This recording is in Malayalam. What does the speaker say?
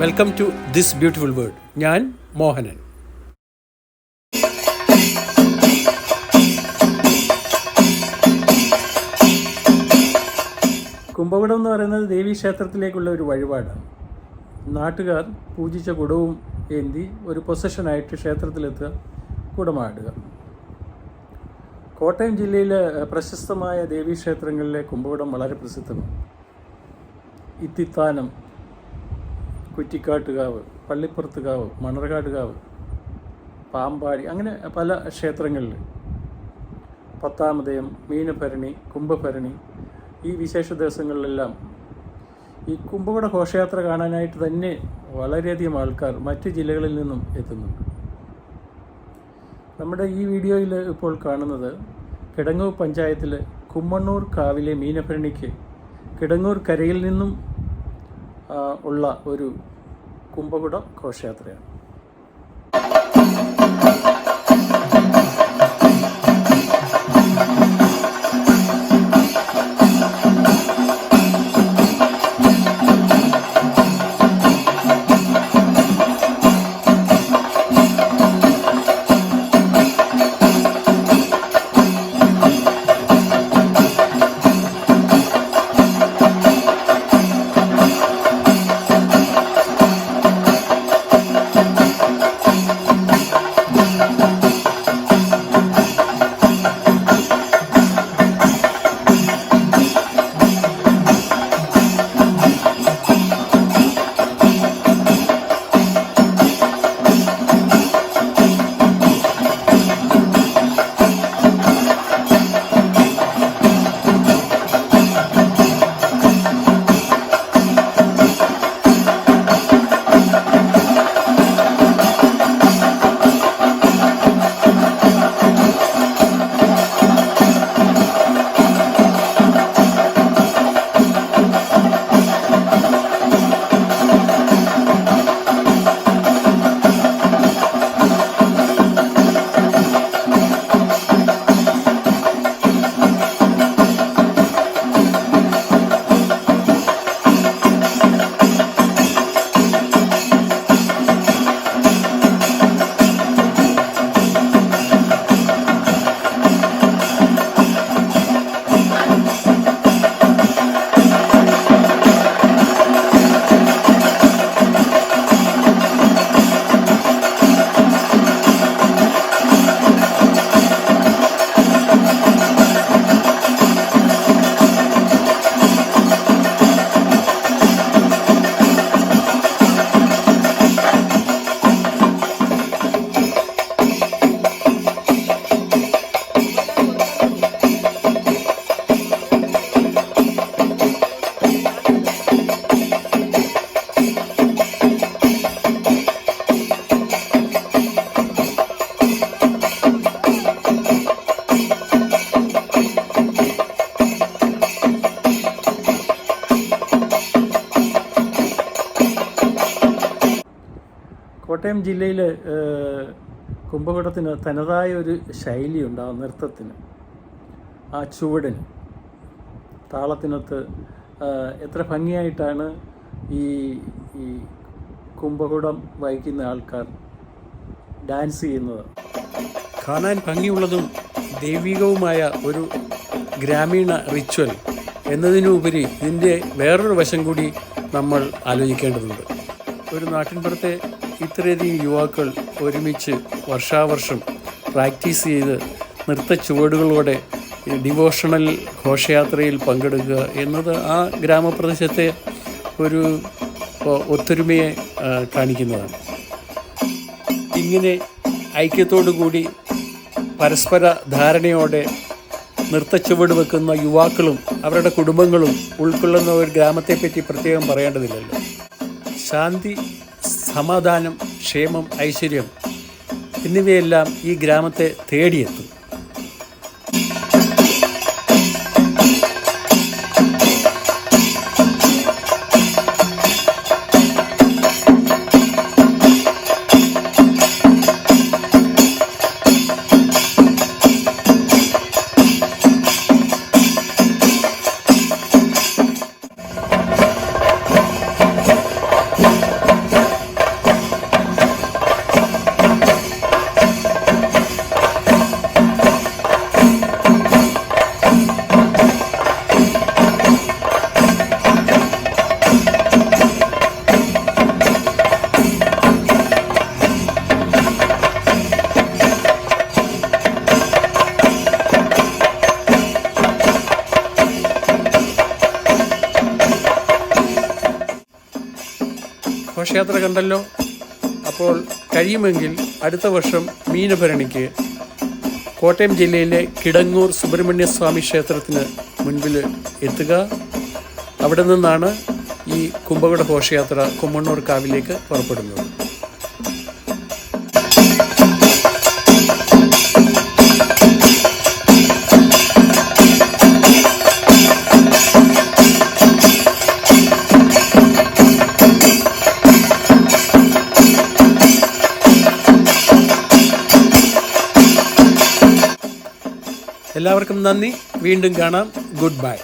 Welcome to this beautiful world. ഞാൻ മോഹനൻ. കുംഭകുടം എന്ന് പറയുന്നത് ദേവീക്ഷേത്രത്തിലേക്കുള്ള ഒരു വഴിപാടാണ്. നാട്ടുകാർ പൂജിച്ച കുടവും ഏന്തി ഒരു പൊസഷനായിട്ട് ക്ഷേത്രത്തിലെത്തുക, കുടമാടുക. കോട്ടയം ജില്ലയിലെ പ്രശസ്തമായ ദേവീക്ഷേത്രങ്ങളിലെ കുംഭകുടം വളരെ പ്രസിദ്ധമാണ്. ഇത്തിത്താനം, കുറ്റിക്കാട്ടുകാവ്, പള്ളിപ്പുറത്തുകാവ്, മണർകാടുകാവ്, പാമ്പാടി, അങ്ങനെ പല ക്ഷേത്രങ്ങളിൽ പത്താമതയം, മീനഭരണി, കുംഭഭരണി, ഈ വിശേഷ ദിവസങ്ങളിലെല്ലാം ഈ കുംഭകുട ഘോഷയാത്ര കാണാനായിട്ട് തന്നെ വളരെയധികം ആൾക്കാർ മറ്റ് ജില്ലകളിൽ നിന്നും എത്തുന്നുണ്ട്. നമ്മുടെ ഈ വീഡിയോയിൽ ഇപ്പോൾ കാണുന്നത് കിടങ്ങൂർ പഞ്ചായത്തിൽ കുമ്മണ്ണൂർ കാവിലെ മീനഭരണിക്ക് കിടങ്ങൂർ കരയിൽ നിന്നും ഉള്ള ഒരു കുംഭകുട ഘോഷയാത്രയാണ്. കോട്ടയം ജില്ലയിൽ കുംഭകുടത്തിന് തനതായ ഒരു ശൈലിയുണ്ട്. ആ നൃത്തത്തിന്, ആ ചുവടിന്, താളത്തിനൊത്ത് എത്ര ഭംഗിയായിട്ടാണ് ഈ കുംഭകുടം വഹിക്കുന്ന ആൾക്കാർ ഡാൻസ് ചെയ്യുന്നത്. കാണാൻ ഭംഗിയുള്ളതും ദൈവികവുമായ ഒരു ഗ്രാമീണ റിച്വൽ എന്നതിനുപരി ഇതിൻ്റെ വേറൊരു വശം കൂടി നമ്മൾ ആലോചിക്കേണ്ടതുണ്ട്. ഒരു നാട്ടിൻപുറത്തെ ഇത്രയധികം യുവാക്കൾ ഒരുമിച്ച് വർഷാവർഷം പ്രാക്ടീസ് ചെയ്ത് നൃത്ത ചുവടുകളോടെ ഡിവോഷണൽ ഘോഷയാത്രയിൽ പങ്കെടുക്കുക എന്നത് ആ ഗ്രാമപ്രദേശത്തെ ഒരു ഒത്തൊരുമയെ കാണിക്കുന്നതാണ്. ഇങ്ങനെ ഐക്യത്തോടു കൂടി പരസ്പര ധാരണയോടെ നൃത്തച്ചുവട് വെക്കുന്ന യുവാക്കളും അവരുടെ കുടുംബങ്ങളും ഉൾക്കൊള്ളുന്ന ഒരു ഗ്രാമത്തെപ്പറ്റി പ്രത്യേകം പറയേണ്ടതില്ലല്ലോ. ശാന്തി, സമാധാനം, ക്ഷേമം, ഐശ്വര്യം എന്നിവയെല്ലാം ഈ ഗ്രാമത്തെ തേടിയെത്തും. ഘോഷയാത്ര കണ്ടല്ലോ. അപ്പോൾ കഴിയുമെങ്കിൽ അടുത്ത വർഷം മീനഭരണിക്ക് കോട്ടയം ജില്ലയിലെ കിടങ്ങൂർ സുബ്രഹ്മണ്യ സ്വാമി ക്ഷേത്രത്തിന് മുൻപിൽ എത്തുക. അവിടെ നിന്നാണ് ഈ കുംഭകുട ഘോഷയാത്ര കുമ്മണ്ണൂർ കാവിലേക്ക് പുറപ്പെടുന്നത്. എല്ലാവർക്കും നന്ദി. വീണ്ടും കാണാം. Good bye.